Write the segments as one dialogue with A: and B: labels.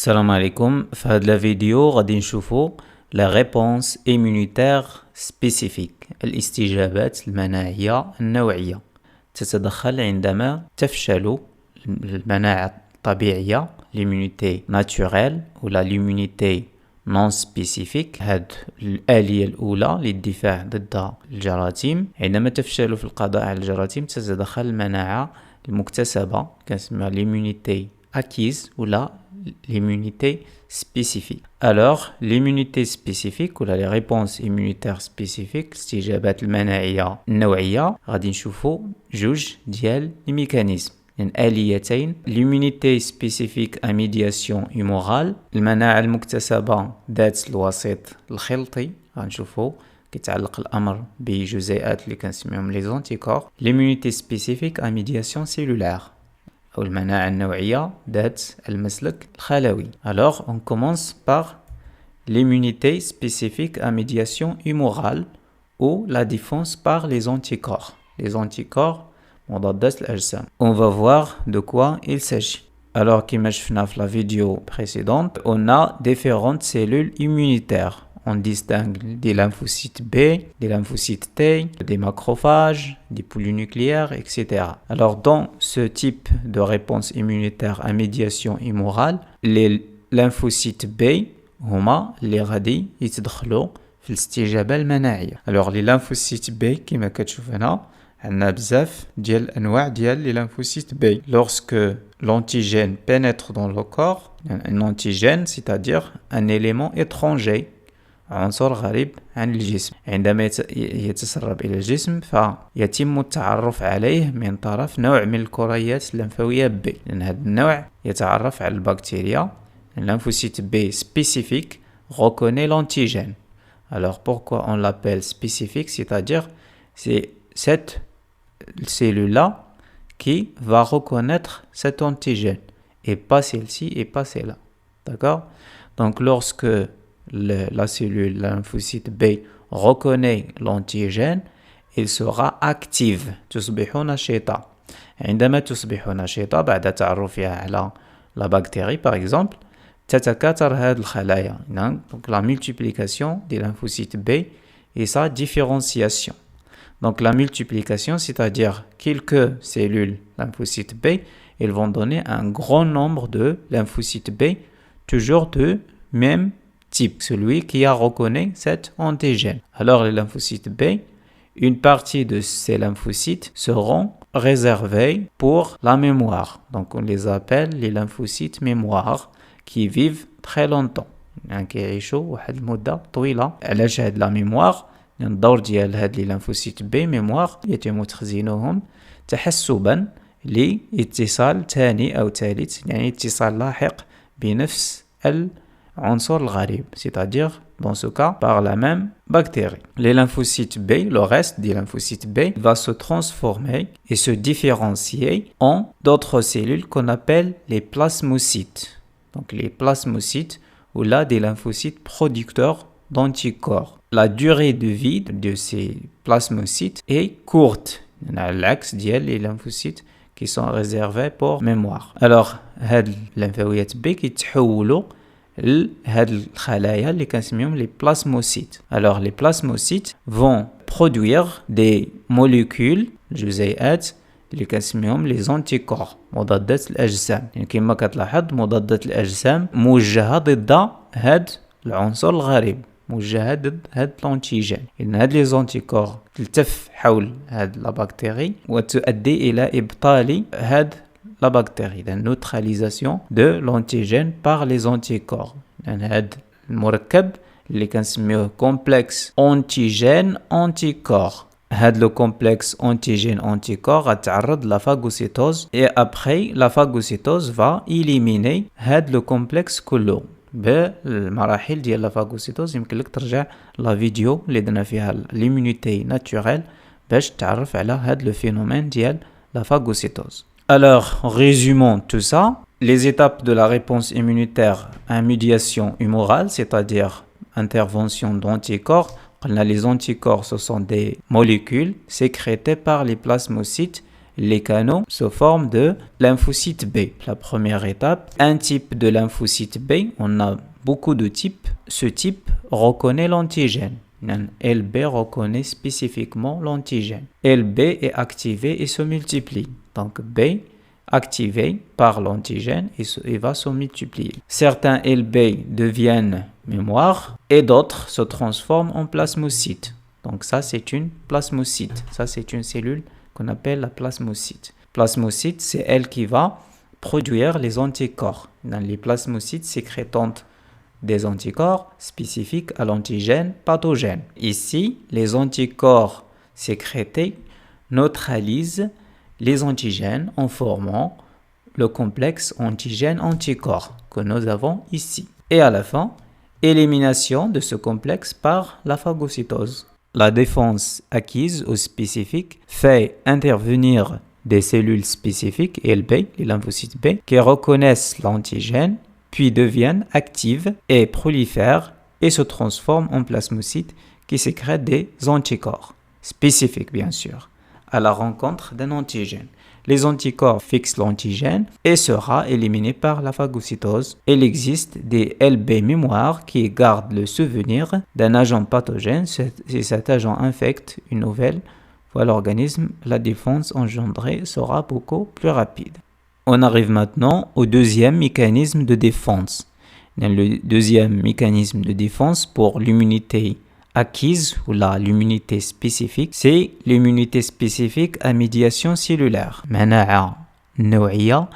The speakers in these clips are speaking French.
A: السلام عليكم. في هذا الفيديو غادي نشوفوا la réponse immunitaire spécifique الاستجابات المناعية النوعية تتدخل عندما تفشل المناعة الطبيعية l'immunité naturelle ولا l'immunité non spécifique. هاد الآلية الأولى للدفاع ضد الجراثيم. عندما تفشل في القضاء على الجراثيم تتدخل المناعة المكتسبة كنسميها l'immunité acquise ولا l'immunité spécifique. Alors, l'immunité spécifique ou les réponses immunitaires spécifiques, استجابات المناعية النوعية غادي نشوفوا جوج ديال الميكانيزم آليتين. l'immunité spécifique à médiation humorale المناعة المكتسبة ذات الوسيط الخلطي غنشوفوا كيتعلق الأمر بجزيئات اللي كنسميهم لي زونتيكور. l'immunité spécifique à médiation cellulaire أو المناعة النوعية ذات المسلك الخلوي. Alors, on commence par l'immunité spécifique à médiation humorale ou la défense par les anticorps. Les anticorps مضادات الأجسام. On va voir de quoi il s'agit. Alors, كما شفنا في la vidéo précédente, on a différentes cellules immunitaires. On distingue des lymphocytes B, des lymphocytes T, des macrophages, des polynucléaires, etc. Alors, dans ce type de réponse immunitaire à médiation humorale, les lymphocytes B هما اللي غادي يتدخلوا في الاستجابة المناعية. Alors, les lymphocytes B كما كتشوف هنا عندنا بزاف ديال الأنواع ديال les lymphocytes B. Lorsque l'antigène pénètre dans le corps, un antigène, c'est-à-dire un élément étranger, عنصر غريب عن الجسم، عندما يتسرب إلى الجسم فيتم التعرف عليه من طرف نوع من الكريات اللمفاوية B. لأن هذا النوع يتعرف على البكتيريا. Lymphocyte B spécifique reconnaît l'antigène. Alors pourquoi on l'appelle spécifique? C'est-à-dire c'est cette cellule-là qui va reconnaître cet antigène et pas celle-ci et pas celle-là. D'accord? Donc lorsque la cellule lymphocyte B reconnaît l'antigène, il sera active. تصبح نشيطة. عندما تصبح نشيطة بعد تعرفها على la bactérie par exemple تتكاثر هذه الخلايا. Donc la multiplication des lymphocytes B et sa différenciation. Donc la multiplication, c'est-à-dire quelques cellules lymphocytes B, elles vont donner un grand nombre de lymphocytes B, toujours de même type, celui qui a reconnu cet antigène. Alors les lymphocytes B, une partie de ces lymphocytes seront réservés pour la mémoire. Donc on les appelle les lymphocytes mémoire qui vivent très longtemps. كيعيشوا واحد المدة طويلة. علاش هاد لا ميموار؟ لأن الدور ديال هاد لي ليمفوسيت بي ميموار يتم تخزينهم تحسبا لاتصال ثاني أو ثالث، يعني اتصال لاحق بنفس العنصر الغريب، c'est-à-dire dans ce cas par la même bactérie. Les lymphocytes B, le reste des lymphocytes B va se transformer et se différencier en d'autres cellules qu'on appelle les plasmocytes. Donc les plasmocytes ou là des lymphocytes producteurs d'anticorps. La durée de vie de ces plasmocytes est courte. Il y a l'axe ديال les lymphocytes qui sont réservés pour mémoire. Alors, هاد الليمفاويات B كيتحولوا لهاد الخلايا اللي كنسميهم les plasmocytes. Alors, les plasmocytes vont produire des molécules, جزيئات اللي كنسميهم les anticorps مضادات الأجسام. يعني كما كتلاحظ مضادات الأجسام موجهة ضد هاد العنصر الغريب، موجهة ضد هاد الانتيجين. إن هاد لي زونتيكور تلتف حول هاد لا بكتيري وتؤدي إلى إبطال هاد لا بكتيري. la neutralisation de l'antigène par les anticorps. يعني هاد المركب اللي كنسميوه complexe antigène anticorps. هاد لو complexe antigène anticorps غتعرض لا phagocytose et après la phagocytose va éliminer هاد لو complexe كله. بالمراحل ديال لافاغوسيتوز يمكن لك ترجع لا فيديو اللي درنا فيها l'immunité naturelle باش تعرف على هاد لو فينومين ديال لافاغوسيتوز. Alors, résumons tout ça. Les étapes de la réponse immunitaire à médiation humorale, c'est-à-dire intervention d'anticorps. Les anticorps, ce sont des molécules sécrétées par les plasmocytes les canaux sous forme de lymphocytes B. La première étape, un type de lymphocyte B, on a beaucoup de types. Ce type reconnaît l'antigène. LB reconnaît spécifiquement l'antigène. LB est activé et se multiplie. Donc B activé par l'antigène et va se multiplier. Certains LB deviennent mémoire et d'autres se transforment en plasmocytes. Donc ça, c'est une plasmocyte. Ça, c'est une cellule qu'on appelle la plasmocyte. Plasmocyte, c'est elle qui va produire les anticorps. Dans les plasmocytes sécrétantes des anticorps spécifiques à l'antigène pathogène. Ici, les anticorps sécrétés neutralisent les antigènes en formant le complexe antigène-anticorps que nous avons ici. Et à la fin, élimination de ce complexe par la phagocytose. La défense acquise ou spécifique fait intervenir des cellules spécifiques, LB, les lymphocytes B, qui reconnaissent l'antigène, puis deviennent actives et prolifèrent et se transforment en plasmocytes qui sécrètent des anticorps, spécifiques bien sûr, à la rencontre d'un antigène. Les anticorps fixent l'antigène et sera éliminé par la phagocytose. Il existe des LB mémoires qui gardent le souvenir d'un agent pathogène. Si cet agent infecte une nouvelle fois l'organisme, la défense engendrée sera beaucoup plus rapide. On arrive maintenant au deuxième mécanisme de défense. Le deuxième mécanisme de défense pour l'immunité acquise ou l'immunité spécifique, c'est l'immunité spécifique à médiation cellulaire. مناعة نوعية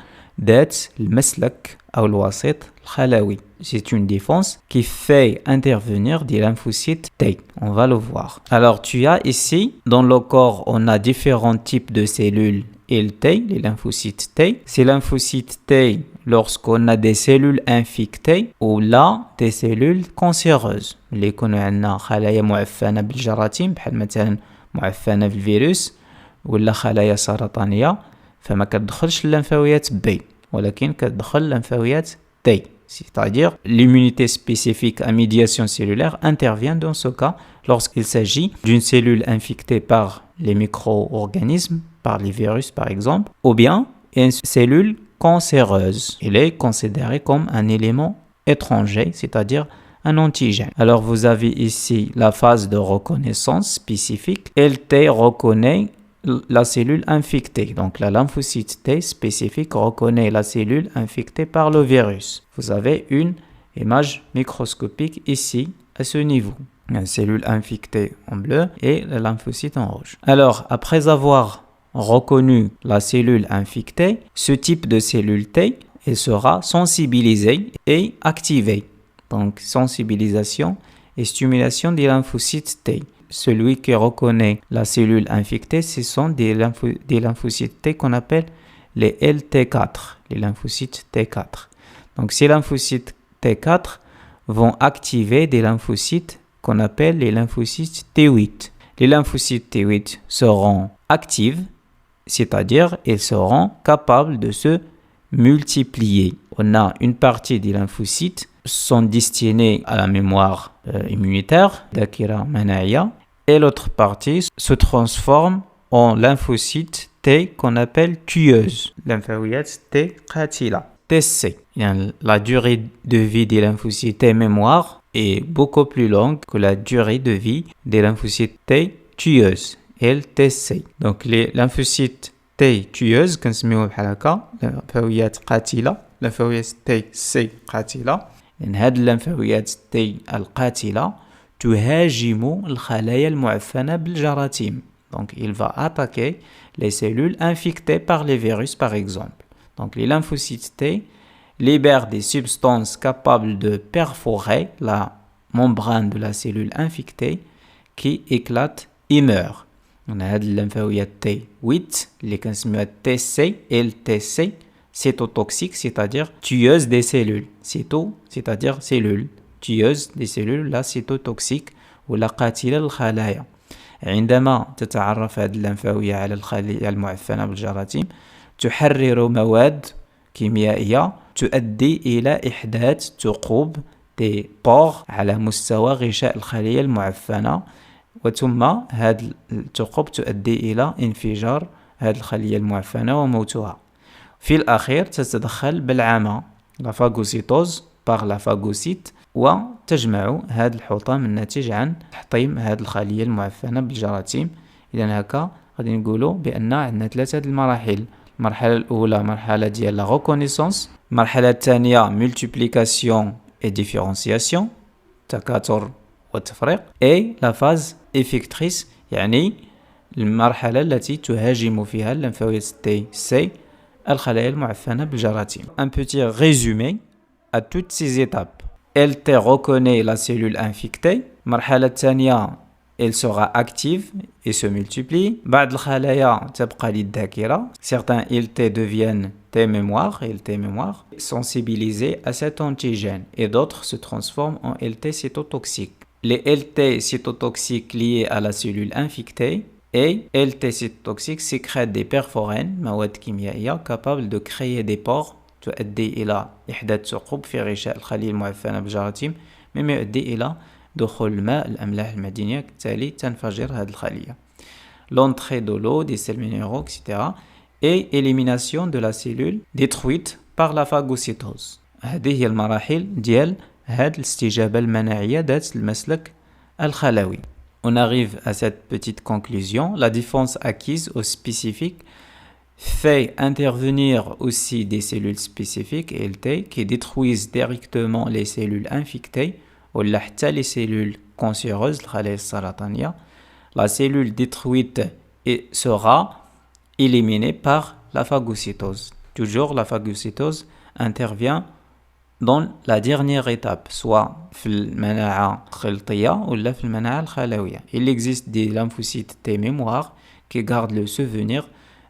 A: ذات المسلك أو الوسيط الخلوي. C'est une défense qui fait intervenir des lymphocytes T. On va le voir. Alors, tu as ici, dans le corps, on a différents types de cellules LT, les lymphocytes T. Ces lymphocytes T, lorsqu'on a des cellules infectées ou là des cellules cancéreuses. اللي يكونوا عندنا خلايا معفنة بالجراثيم بحال مثلا معفنة بالفيروس ولا خلايا سرطانية فما كتدخلش الليمفاويات B ولكن كتدخل الليمفاويات T. C'est-à-dire l'immunité spécifique à médiation cellulaire intervient dans ce cas lorsqu'il s'agit d'une cellule infectée par les micro-organismes, par les virus par exemple, ou bien une cellule cancéreuse. Il est considéré comme un élément étranger, c'est-à-dire un antigène. Alors vous avez ici la phase de reconnaissance spécifique. LT reconnaît la cellule infectée. Donc la lymphocyte T spécifique reconnaît la cellule infectée par le virus. Vous avez une image microscopique ici à ce niveau. La cellule infectée en bleu et la lymphocyte en rouge. Alors après avoir reconnu la cellule infectée, ce type de cellule T elle sera sensibilisée et activée. Donc sensibilisation et stimulation des lymphocytes T. Celui qui reconnaît la cellule infectée, ce sont des lymphocytes T qu'on appelle les LT4, les lymphocytes T4. Donc ces lymphocytes T4 vont activer des lymphocytes qu'on appelle les lymphocytes T8. Les lymphocytes T8 seront actifs, c'est-à-dire ils seront capables de se multiplier. On a une partie des lymphocytes sont destinés à la mémoire immunitaire, Dakira Manaya, et l'autre partie se transforme en lymphocytes T qu'on appelle tueuses, lymphocytes T qatila, TC. La durée de vie des lymphocytes T mémoire est beaucoup plus longue que la durée de vie des lymphocytes T tueuses, LTC. Donc les lymphocytes T tueuses, كنسميوهم بحال هكا lymphocytes قاتلة, lymphocytes TC قاتلة. لأن هذه الليمفاويات T القاتلة تهاجم الخلايا المعفنة بالجراثيم. Donc, il va attaquer les cellules infectées par les virus, par exemple. Donc, les lymphocytes T libèrent des substances capables de perforer la membrane de la cellule infectée qui éclate et meurt. On a هذه الليمفاويات T8 اللي كنسميوها TC LTC cytotoxique, c'est-à-dire tueuse des cellules. C'est-à-dire cellules tueuse des cellules, la cytotoxique ou la قاتلة للخلايا. عندما تتعرف هذه الليمفاوية على الخلايا المعفنة بالجراثيم تحرر مواد كيميائية تؤدي إلى إحداث ثقوب دي بور على مستوى غشاء الخلية المعفنة وثم هذه الثقوب تؤدي إلى انفجار هذه الخلية المعفنة وموتها. في الأخير تتدخل بالعمى لا فاغوسيتوز باغ لا فاغوسيت وتجمع هذا الحطام الناتج عن تحطيم هذه الخلية المعفنة بالجراثيم. إذا هكا غادي نقولوا بأن عندنا ثلاثة المراحل. المرحلة الأولى مرحلة ديال لا ريكونيسونس، المرحلة الثانية مولتيبليكاسيون اي ديفيرونسياسيون تكاثر والتفريق، اي لا فاز افيكتريس يعني المرحلة التي تهاجم فيها الليمفاويات تي سي الخلايا المعفنة بالجراثيم. Un petit résumé à toutes ces étapes. Elle te reconnaît la cellule infectée. المرحلة الثانية elle sera active et se multiplie. بعض الخلايا تبقى للذاكرة. Certains LT deviennent tes mémoires, LT mémoires, sensibilisés à cet antigène et d'autres se transforment en LT cytotoxiques. Les LT cytotoxiques liés à la cellule infectée et LT cytotoxiques sécrètent des perforènes, مواد كيميائية capables de créer des pores تؤدي إلى إحداث ثقوب في غشاء الخلية المعفنة بالجراثيم مما يؤدي إلى دخول الماء الأملاح المعدنية بالتالي تنفجر هذه الخلية. L'entrée de l'eau, des sels minéraux, etc. et élimination de la cellule détruite par la phagocytose. هذه هي المراحل ديال هذه الاستجابة المناعية ذات المسلك الخلوي. On arrive à cette petite conclusion. La défense acquise au spécifique fait intervenir aussi des cellules spécifiques LT qui détruisent directement les cellules infectées ولا حتى les cellules cancéreuses الخلايا السرطانية. La cellule détruite sera éliminée par la phagocytose. Toujours la phagocytose intervient dans la dernière étape, soit في المناعة الخلطية ولا في المناعة الخلوية. Il existe des lymphocytes T mémoire qui gardent le souvenir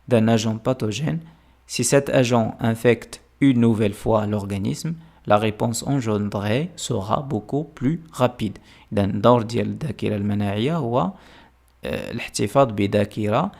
A: d'un agent pathogène. Si cet agent infecte une nouvelle fois l'organisme, la réponse engendrée sera beaucoup plus rapide. إذا الدور ديال الذاكرة المناعية هو الاحتفاظ بذاكرة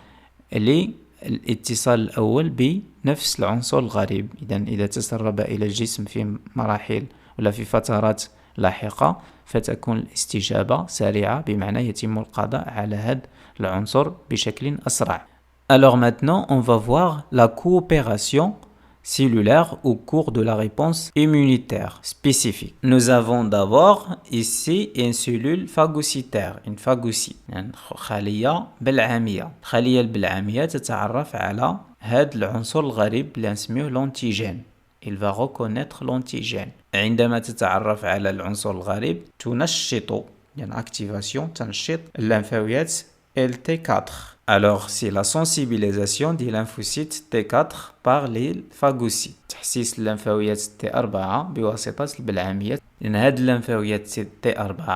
A: للاتصال الأول بنفس العنصر الغريب. إذا تسرب إلى الجسم في مراحل ولا في فترات لاحقة فتكون الاستجابة سريعة بمعنى يتم القضاء على هذا العنصر بشكل أسرع. Alors maintenant, on va voir la coopération cellulaire au cours de la réponse immunitaire spécifique. Nous avons d'abord ici une cellule phagocytaire, une phagocyte, يعني خلية بلعامية. الخلية البلعامية تتعرف على هذا العنصر الغريب اللي نسميه l'antigène. Il va reconnaître l'antigène. عندما تتعرف على العنصر الغريب تنشط يعني activation تنشط الليمفاويات LT4. Alors, c'est la sensibilisation des lymphocytes T4 par les phagocytes. تحسيس الليمفاويات T4 بواسطة البلعامية. لأن هذه الليمفاويات T4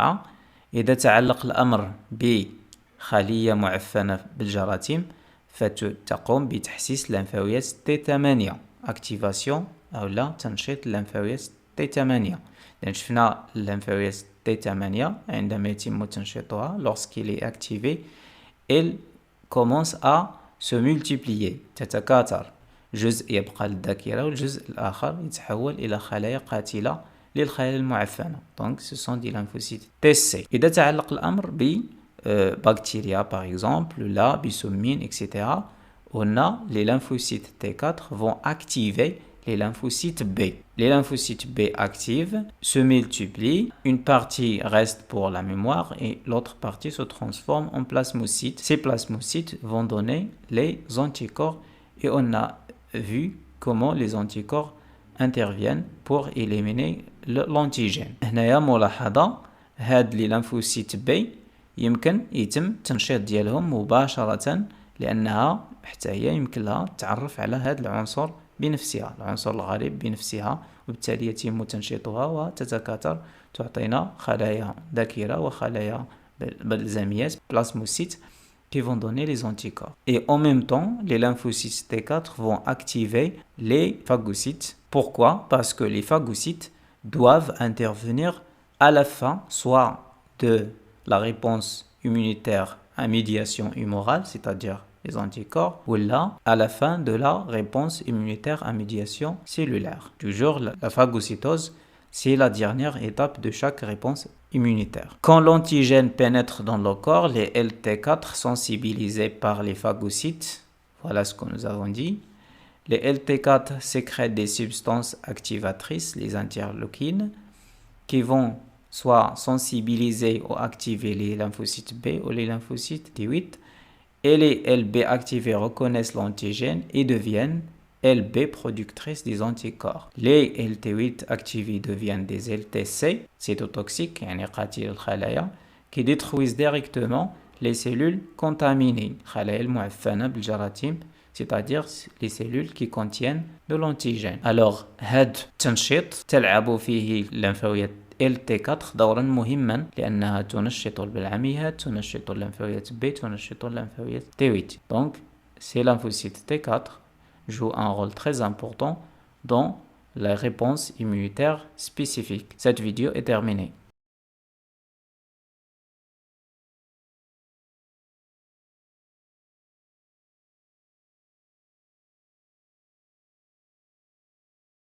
A: إذا تعلق الأمر بخلية معفنة بالجراثيم فتقوم بتحسيس الليمفاويات T8 activation أو لا تنشيط الليمفاويات T8. لأن شفنا الليمفاويات T8 عندما يتم تنشيطها lorsqu'il est activé elle commence à se multiplier تتكاثر. جزء يبقى للذاكرة والجزء الآخر يتحول إلى خلايا قاتلة للخلايا المعفنة. Donc ce sont des lymphocytes TC. إذا تعلق الأمر ببكتيريا par exemple la bisomine etc. on a les lymphocytes T4 vont activer les lymphocytes B. Les lymphocytes B activent, se multiplient, une partie reste pour la mémoire et l'autre partie se transforme en plasmocytes. Ces plasmocytes vont donner les anticorps et on a vu comment les anticorps interviennent pour éliminer l'antigène. هنايا ملاحظة هاد لي lymphocytes B يمكن يتم تنشيط ديالهم مباشرة لأنها حتى هي يمكن لها تعرف على هذا العنصر بنفسها العنصر الغريب بنفسها وبالتالي يتم تنشيطها وتتكاثر تعطينا خلايا ذاكرة وخلايا بلزاميات plasmocytes qui vont donner les anticorps. Et en même temps, les lymphocytes T4 vont activer les phagocytes. Pourquoi? Parce que les phagocytes doivent intervenir à la fin, soit de la réponse immunitaire à médiation humorale, c'est-à-dire les anticorps, ou là, à la fin de la réponse immunitaire à médiation cellulaire. Toujours, la phagocytose, c'est la dernière étape de chaque réponse immunitaire. Quand l'antigène pénètre dans le corps, les LT4 sensibilisés par les phagocytes Voilà ce que nous avons dit. Les LT4 sécrètent des substances activatrices, les interleukines, qui vont soit sensibiliser ou activer les lymphocytes B ou les lymphocytes T8, et les LB activés reconnaissent l'antigène et deviennent LB productrices des anticorps. Les LT8 activés deviennent des LTC, cytotoxiques, qui détruisent directement les cellules contaminées, c'est-à-dire les cellules qui contiennent de l'antigène. Alors, هاد التنشيط تلعب فيه الليمفاويات LT4 دورا مهما لأنها تنشط بالعمليات، تنشط الليمفاويات B، تنشط الليمفاويات T8. Donc, ces lymphocytes T4 jouent un rôle très important dans la réponse immunitaire spécifique. Cette vidéo est terminée.